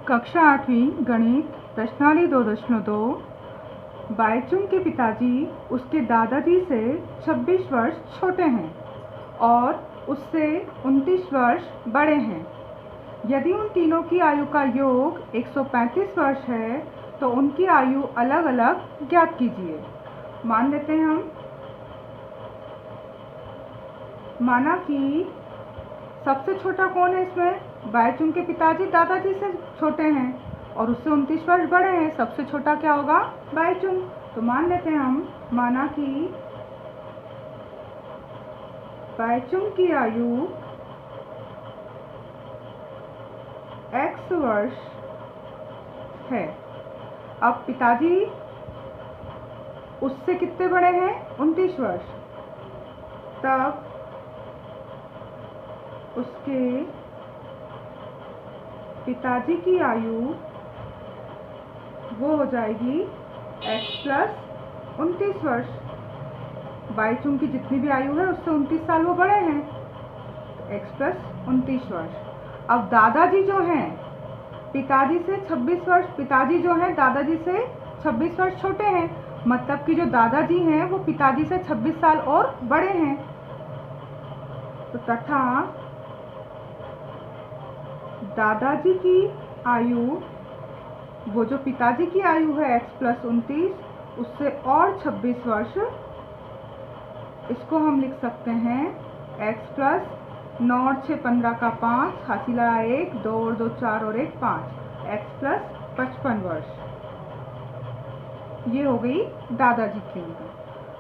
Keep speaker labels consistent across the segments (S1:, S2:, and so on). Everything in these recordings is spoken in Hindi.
S1: कक्षा 8वीं गणित प्रश्नावली 2.2। बाईचुंग के पिताजी उसके दादाजी से 26 वर्ष छोटे हैं और उससे 29 वर्ष बड़े हैं। यदि उन तीनों की आयु का योग 135 वर्ष है तो उनकी आयु अलग अलग ज्ञात कीजिए। मान लेते हैं हम, माना कि सबसे छोटा कौन है इसमें? बाईचुंग के पिताजी दादाजी से छोटे हैं और उससे 29 वर्ष बड़े हैं। सबसे छोटा क्या होगा? बाईचुंग। तो मान लेते हैं हम, माना कि बाईचुंग की आयु x वर्ष है। अब पिताजी उससे कितने बड़े हैं? 29 वर्ष। तब उसके पिताजी की आयु वो हो जाएगी x प्लस 29 वर्ष। बाईचुंग की जितनी भी आयु है उससे 29 साल वो बड़े हैं, x प्लस 29 वर्ष। अब दादाजी जो हैं पिताजी से 26 वर्ष, पिताजी जो हैं दादाजी से 26 वर्ष छोटे हैं, मतलब कि जो दादाजी हैं वो पिताजी से 26 साल और बड़े हैं। तो तथा दादाजी की आयु, वो जो पिताजी की आयु है x प्लस 29 उससे और 26 वर्ष, इसको हम लिख सकते हैं x प्लस 9 और 6 15 का 5, हासिला 1, 2 और 2 4 और 1 5, x प्लस 55 वर्ष। ये हो गई दादाजी की उम्र।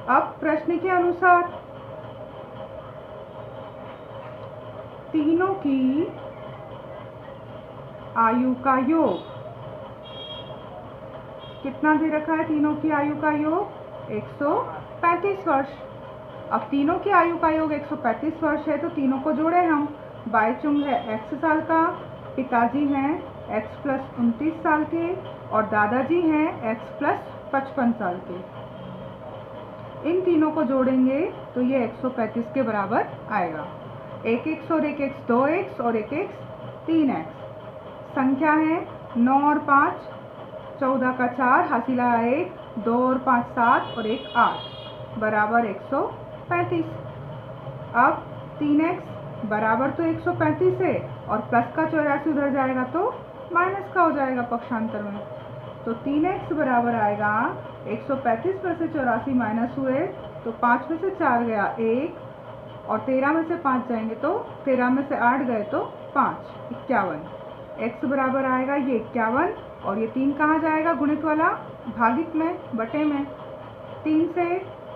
S1: अब प्रश्न के अनुसार तीनों की आयु का योग कितना दे रखा है? तीनों की आयु का योग 135 वर्ष। अब तीनों की आयु का योग 135 वर्ष है तो तीनों को जोड़े हम। बाईचुंग है x साल का, पिताजी हैं x प्लस 29 साल के और दादाजी हैं x प्लस 55 साल के। इन तीनों को जोड़ेंगे तो ये 135 के बराबर आएगा। एक x और एक x 2x और एक x 3x। संख्या है 9 और 5 14 का 4, हासिला 1, 2 और 5 7 और 1 8 बराबर 135। अब 3x बराबर तो 135 है और प्लस का 84 उधर जाएगा तो माइनस का हो जाएगा पक्षांतर में। तो 3x बराबर आएगा 135 में से 84 माइनस हुए तो 5 में से 4 गया 1 और 13 में से 5 जाएंगे तो 13 में से 8 गए तो 5, 51। x बराबर आएगा ये 51 और ये 3 कहाँ जाएगा? गुणित वाला भागित में, बटे में। 3 से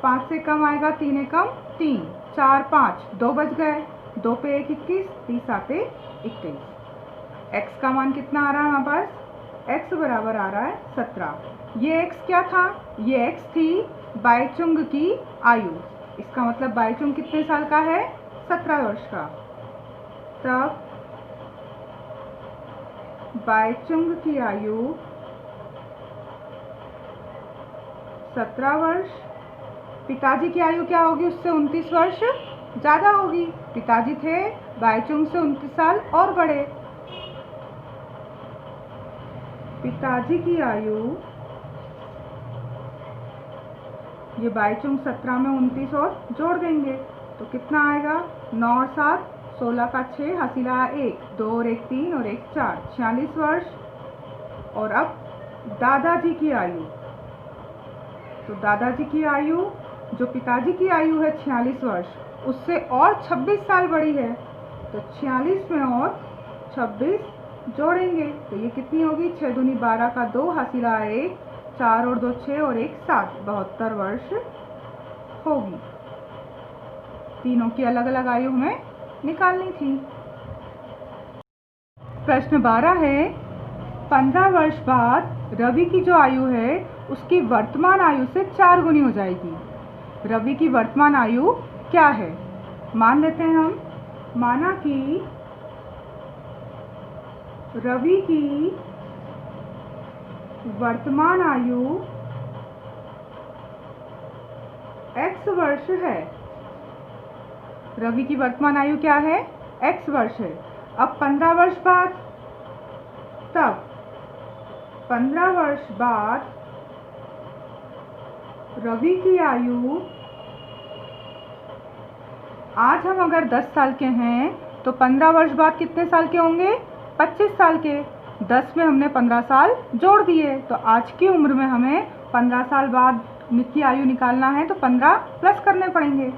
S1: 5 से कम आएगा, 3 एकम 3, 4 5 2 बच गए, 2 पे 1 21, 30 7 21। x का मान कितना आ रहा है हमारे पास? x बराबर आ रहा है 17। ये x क्या था? ये x थी बाईचुंग की आयु। इसका मतलब बाईचुंग कितने साल का है? 17 वर्ष का। तब बाईचुंग की आयु 17 वर्ष। पिताजी की आयु क्या होगी? उससे 29 वर्ष ज़्यादा होगी। पिताजी थे बाईचुंग से 29 साल और बड़े। पिताजी की आयु, ये बाईचुंग 17 में 29 और जोड़ देंगे तो कितना आएगा? 9 और 7 16 का 6, हासिला 1, 2 और 1 3 और 1 4, 46 वर्ष। और अब दादाजी की आयु, तो दादाजी की आयु, जो पिताजी की आयु है 46 वर्ष, उससे और 26 साल बड़ी है तो 46 में और 26 जोड़ेंगे तो ये कितनी होगी? 6 दूनी 12 का 2, हासिला 1, 4 और 2 6 और 1 7, 72 वर्ष होगी। तीनों की अलग अलग आयु हमें निकालनी थी। प्रश्न 12 है, 15 वर्ष बाद रवि की जो आयु है उसकी वर्तमान आयु से 4 गुनी हो जाएगी। रवि की वर्तमान आयु क्या है? मान लेते हैं हम, माना कि रवि की वर्तमान आयु x वर्ष है। रवि की वर्तमान आयु क्या है? x वर्ष है। अब 15 वर्ष बाद, तब 15 वर्ष बाद रवि की आयु, आज हम अगर 10 साल के हैं तो 15 वर्ष बाद कितने साल के होंगे? 25 साल के। 10 में हमने 15 साल जोड़ दिए, तो आज की उम्र में हमें 15 साल बाद की आयु निकालना है, तो 15 प्लस करने पड़ेंगे।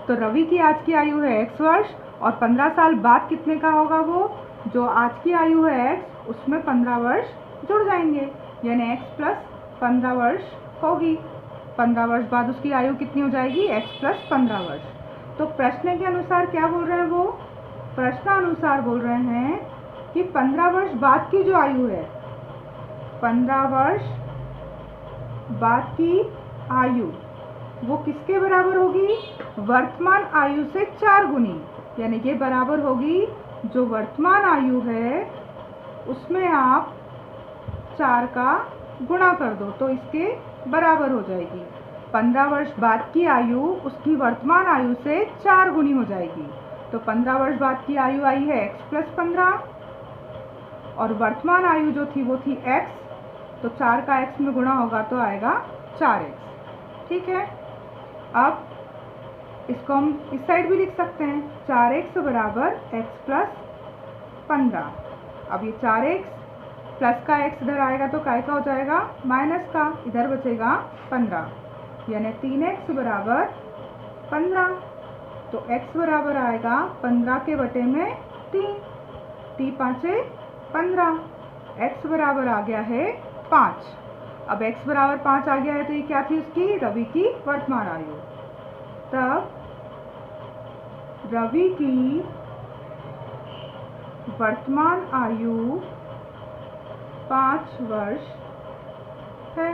S1: तो रवि की आज की आयु है x वर्ष, और 15 साल बाद कितने का होगा? वो जो आज की आयु है x, उसमें 15 वर्ष जुड़ जाएंगे, यानी x प्लस 15 वर्ष होगी। 15 वर्ष बाद उसकी आयु कितनी हो जाएगी? x प्लस 15 वर्ष। तो प्रश्न के अनुसार क्या बोल रहे हैं वो? प्रश्न अनुसार बोल रहे हैं कि 15 वर्ष बाद की जो आयु है, 15 वर्ष बाद की आयु वो किसके बराबर होगी? वर्तमान आयु से 4 गुनी, यानी ये बराबर होगी, जो वर्तमान आयु है उसमें आप 4 का गुणा कर दो तो इसके बराबर हो जाएगी। 15 वर्ष बाद की आयु उसकी वर्तमान आयु से 4 गुनी हो जाएगी। तो 15 वर्ष बाद की आयु आई है x प्लस 15, और वर्तमान आयु जो थी वो थी x, तो 4 का x में गुणा होगा तो आएगा 4x। ठीक है, अब इसको हम इस साइड भी लिख सकते हैं, 4x बराबर x प्लस 15। अब ये 4x प्लस का x इधर आएगा तो काय का हो जाएगा? माइनस का, इधर बचेगा 15, यानी 3x बराबर 15। तो x बराबर आएगा 15 के बटे में 3, 3 पाँचे 15, x बराबर आ गया है 5। अब x बराबर 5 आ गया है तो ये क्या थी उसकी? रवि की वर्तमान आयु। तब रवि की वर्तमान आयु 5 वर्ष है।